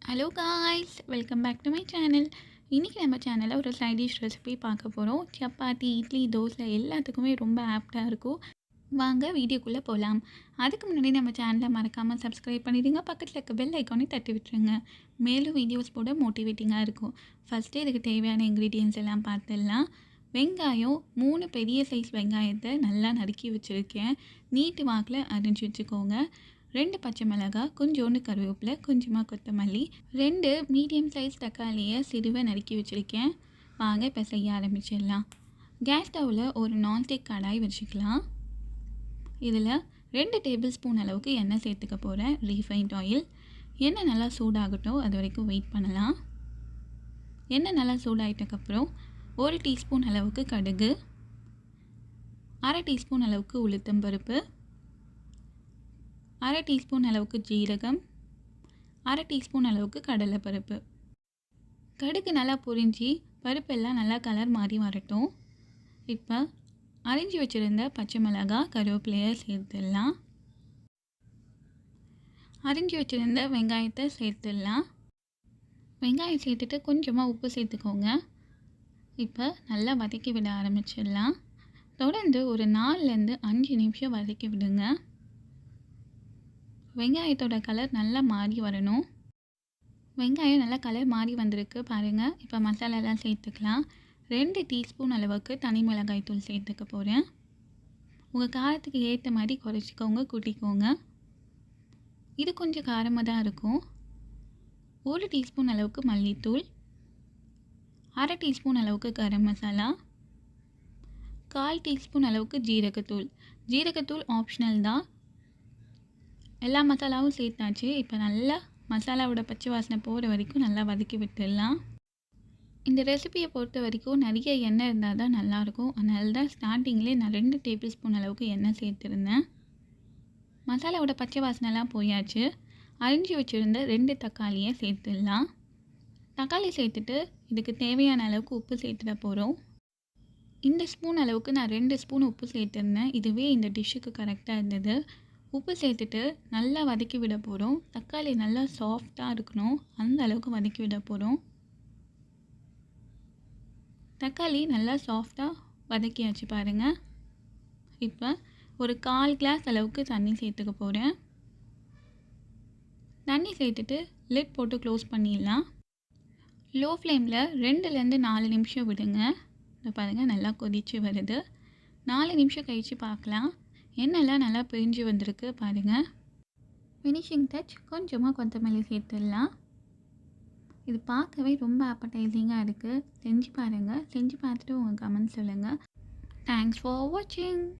Hello guys, welcome back to my channel. இன்றைக்கி நம்ம சேனலில் ஒரு சைட் டிஷ் ரெசிபி பார்க்க போகிறோம். சப்பாத்தி, இட்லி, தோசை எல்லாத்துக்குமே ரொம்ப ஆப்டாக இருக்கும். வாங்க வீடியோக்குள்ளே போகலாம். அதுக்கு முன்னாடி நம்ம சேனலை மறக்காமல் சப்ஸ்கிரைப் பண்ணிடுங்க. பக்கத்தில் இருக்க பெல் ஐக்கானே தட்டி விட்டுருங்க. மேலும் வீடியோஸ் போட மோட்டிவேட்டிங்காக இருக்கும். ஃபஸ்ட்டு இதுக்கு தேவையான இன்க்ரீடியன்ஸ் எல்லாம் பார்த்துடலாம். வெங்காயம் 3 பெரிய சைஸ் வெங்காயத்தை நல்லா நறுக்கி வச்சுருக்கேன். நீட்டு வாக்கில் அரிஞ்சு வச்சுக்கோங்க. 2 பச்சை மிளகாய், கொஞ்சோண்டு கருவேப்பிலை, கொஞ்சமாக கொத்தமல்லி, 2 மீடியம் சைஸ் தக்காளியை சிறுவை நறுக்கி வச்சுருக்கேன். வாங்க இப்போ செய்ய ஆரம்பிச்சிடலாம். கேஸ் ஸ்டவ்வில் ஒரு நான்ஸ்டிக் கடாய் வச்சுக்கலாம். இதில் 2 டேபிள் ஸ்பூன் அளவுக்கு எண்ணெய் சேர்த்துக்க போகிறேன். Refined oil. எண்ணெய் நல்லா சூடாகட்டும், அது வரைக்கும் வெயிட் பண்ணலாம். எண்ணெய் நல்லா சூடாகிட்டக்கப்புறம் 1 டீஸ்பூன் அளவுக்கு கடுகு, 1/2 டீஸ்பூன் அளவுக்கு உளுத்தம்பருப்பு, 1/2 டீஸ்பூன் அளவுக்கு ஜீரகம், 1/2 டீஸ்பூன் அளவுக்கு கடலைப்பருப்பு. கடுகு நல்லா பொரிஞ்சு பருப்பெல்லாம் நல்லா கலர் மாறி வரட்டும். இப்போ அரிஞ்சு வச்சுருந்த பச்சை மிளகாய், கருவேப்பிலையை சேர்த்துடலாம். அரிஞ்சு வச்சுருந்த வெங்காயத்தை சேர்த்துடலாம். வெங்காயம் சேர்த்துட்டு கொஞ்சமாக உப்பு சேர்த்துக்கோங்க. இப்போ நல்லா வதக்கி விட ஆரம்பிச்சிடலாம். தொடர்ந்து ஒரு 4லேருந்து 5 நிமிஷம் வதக்கி விடுங்க. வெங்காயத்தோட கலர் நல்லா மாறி வரணும். வெங்காயம் நல்லா கலர் மாறி வந்திருக்கு பாருங்கள். இப்போ மசாலாலாம் சேர்த்துக்கலாம். 2 டீஸ்பூன் அளவுக்கு தனி மிளகாய் தூள் சேர்த்துக்க போகிறேன். உங்கள் காரத்துக்கு ஏற்ற மாதிரி குறைச்சிக்கோங்க, கூட்டிக்கோங்க. இது கொஞ்சம் காரமாக தான் இருக்கும். 1 டீஸ்பூன் அளவுக்கு மல்லித்தூள், 1/2 டீஸ்பூன் அளவுக்கு கரம் மசாலா, 1/4 டீஸ்பூன் அளவுக்கு ஜீரகத்தூள். ஜீரகத்தூள் ஆப்ஷனல் தான். எல்லா மசாலாவும் சேர்த்தாச்சு. இப்போ நல்லா மசாலாவோட பச்சை வாசனை போகிற வரைக்கும் நல்லா வதக்கி விட்டுடலாம். இந்த ரெசிபியை பொறுத்த வரைக்கும் நிறைய எண்ணெய் இருந்தால் தான் நல்லாயிருக்கும். அதனால தான் ஸ்டார்டிங்லேயே நான் 2 டேபிள் ஸ்பூன் அளவுக்கு எண்ணெய் சேர்த்துருந்தேன். மசாலாவோட பச்சை வாசனைலாம் போயாச்சு. அரிஞ்சு வச்சுருந்த 2 தக்காளியை சேர்த்துடலாம். தக்காளி சேர்த்துட்டு இதுக்கு தேவையான அளவுக்கு உப்பு சேர்த்துட போகிறோம். இந்த ஸ்பூன் அளவுக்கு நான் 2 ஸ்பூன் உப்பு சேர்த்துருந்தேன். இதுவே இந்த டிஷ்ஷுக்கு கரெக்டாக இருந்தது. உப்பு சேர்த்துட்டு நல்லா வதக்கி விட போகிறோம். தக்காளி நல்லா சாஃப்டாக இருக்கணும், அந்த அளவுக்கு வதக்கி விட போகிறோம். தக்காளி நல்லா சாஃப்டாக வதக்கியாச்சு பாருங்கள். இப்போ ஒரு 1/4 கிளாஸ் அளவுக்கு தண்ணி சேர்த்துக்க போகிறேன். தண்ணி சேர்த்துட்டு லிட் போட்டு க்ளோஸ் பண்ணிடலாம். லோ ஃப்ளேமில் 2லேருந்து 4 நிமிஷம் விடுங்க. இதை பாருங்கள் நல்லா கொதித்து வருது. 4 நிமிஷம் கழித்து பார்க்கலாம். எண்ணெய்லாம் நல்லா பிரிஞ்சு வந்திருக்கு பாருங்கள். ஃபினிஷிங் டச் கொஞ்சமாக கொத்தமல்லி சேர்த்துடலாம். இது பார்க்கவே ரொம்ப அப்படைசிங்காக இருக்குது. செஞ்சு பாருங்கள். செஞ்சு பார்த்துட்டு உங்கள் கமெண்ட் சொல்லுங்கள். தேங்க்ஸ் ஃபார் வாட்சிங்.